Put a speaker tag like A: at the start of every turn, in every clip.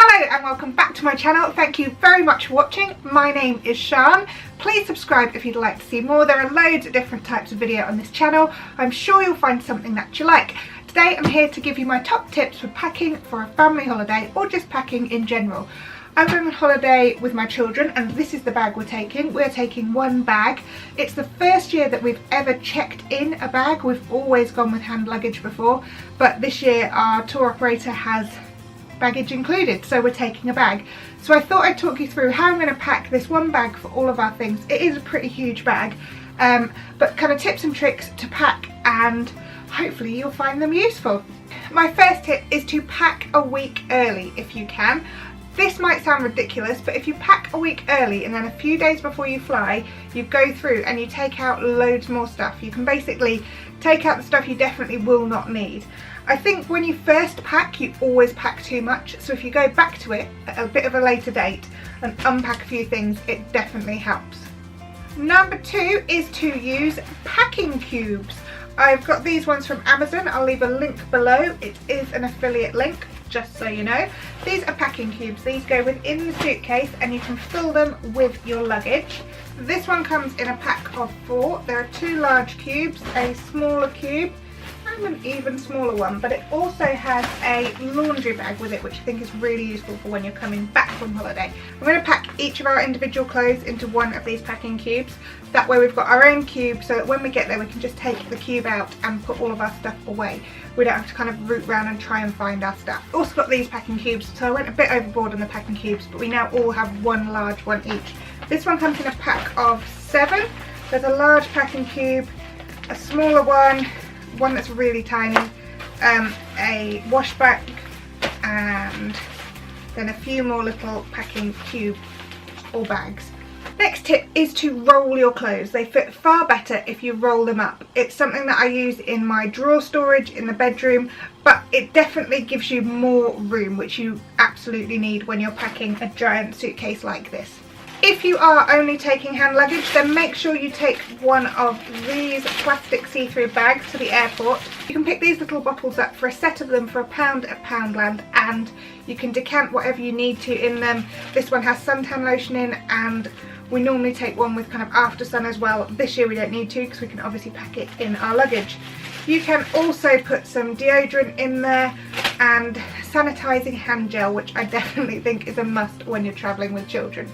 A: Hello and welcome back to my channel. Thank you very much for watching. My name is Sian. Please subscribe if you'd like to see more. There are loads of different types of video on this channel. I'm sure you'll find something that you like. Today I'm here to give you my top tips for packing for a family holiday or just packing in general. I'm going on holiday with my children and this is the bag we're taking. We're taking one bag. It's the first year that we've ever checked in a bag. We've always gone with hand luggage before, but this year our tour operator has baggage included, so we're taking a bag. So I thought I'd talk you through how I'm going to pack this one bag for all of our things. It is a pretty huge bag, but kind of tips and tricks to pack, and hopefully you'll find them useful. My first tip is to pack a week early if you can. This might sound ridiculous, but if you pack a week early and then a few days before you fly, you go through and you take out loads more stuff. You can basically take out the stuff you definitely will not need. I think when you first pack, you always pack too much, so if you go back to it at a bit of a later date and unpack a few things, it definitely helps. Number 2 is to use packing cubes. I've got these ones from Amazon. I'll leave a link below. It is an affiliate link, just so you know. These are packing cubes. These go within the suitcase and you can fill them with your luggage. This one comes in a pack of 4. There are 2 large cubes, a smaller cube, and an even smaller one, but it also has a laundry bag with it, which I think is really useful for when you're coming back from holiday. I'm going to pack each of our individual clothes into one of these packing cubes. That way we've got our own cube, so that when we get there we can just take the cube out and put all of our stuff away. We don't have to kind of root around and try and find our stuff. Also got these packing cubes, so I went a bit overboard on the packing cubes, but we now all have one large one each. This one comes in a pack of 7. There's a large packing cube, a smaller one that's really tiny, a wash bag, and then a few more little packing cubes or bags. Next tip is to roll your clothes. They fit far better if you roll them up. It's something that I use in my drawer storage in the bedroom, but it definitely gives you more room, which you absolutely need when you're packing a giant suitcase like this. If you are only taking hand luggage, then make sure you take one of these plastic see-through bags to the airport. You can pick these little bottles up for a set of them for £1 at Poundland, and you can decant whatever you need to in them. This one has suntan lotion in, and we normally take one with kind of after sun as well. This year we don't need to because we can obviously pack it in our luggage. You can also put some deodorant in there and sanitising hand gel, which I definitely think is a must when you're travelling with children.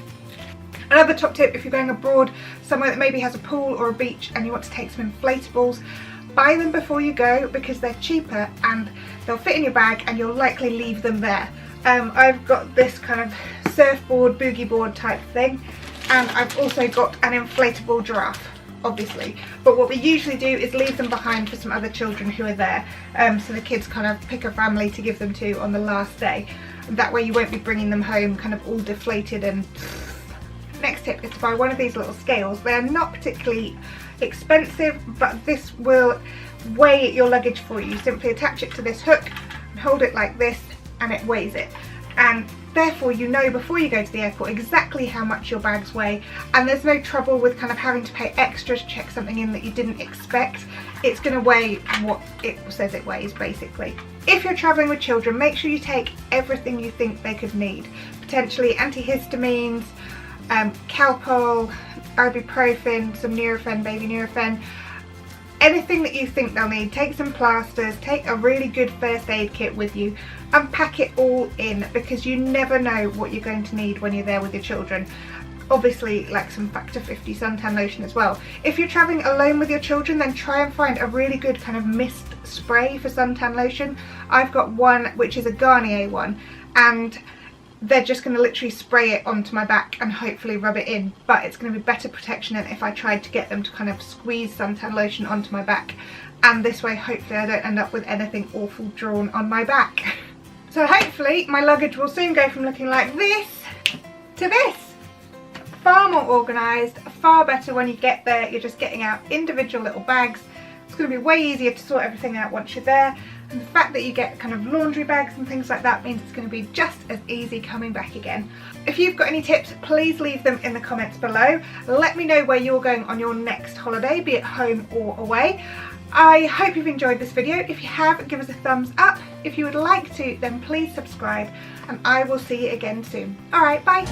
A: Another top tip, if you're going abroad somewhere that maybe has a pool or a beach and you want to take some inflatables, buy them before you go because they're cheaper and they'll fit in your bag and you'll likely leave them there. I've got this kind of surfboard, boogie board type thing, and I've also got an inflatable giraffe, obviously. But what we usually do is leave them behind for some other children who are there, so the kids kind of pick a family to give them to on the last day. That way you won't be bringing them home kind of all deflated and... Next tip is to buy one of these little scales. They're not particularly expensive, but this will weigh your luggage for you. Simply attach it to this hook and hold it like this and it weighs it. And therefore you know before you go to the airport exactly how much your bags weigh, and there's no trouble with kind of having to pay extra to check something in that you didn't expect. It's going to weigh what it says it weighs, basically. If you're travelling with children, make sure you take everything you think they could need. Potentially antihistamines, Calpol, ibuprofen, some Nurofen, baby Nurofen, anything that you think they'll need. Take some plasters, take a really good first aid kit with you and pack it all in, because you never know what you're going to need when you're there with your children. Obviously, like some Factor 50 suntan lotion as well. If you're travelling alone with your children, then try and find a really good kind of mist spray for suntan lotion. I've got one which is a Garnier one, and they're just going to literally spray it onto my back and hopefully rub it in, but it's going to be better protection than if I tried to get them to kind of squeeze suntan lotion onto my back, and this way hopefully I don't end up with anything awful drawn on my back. So hopefully my luggage will soon go from looking like this to this. Far more organised, far better when you get there. You're just getting out individual little bags. It's going to be way easier to sort everything out once you're there. And the fact that you get kind of laundry bags and things like that means it's going to be just as easy coming back again. If you've got any tips, please leave them in the comments below. Let me know where you're going on your next holiday, be it home or away. I hope you've enjoyed this video. If you have, give us a thumbs up. If you would like to, then please subscribe, and I will see you again soon. Alright, bye!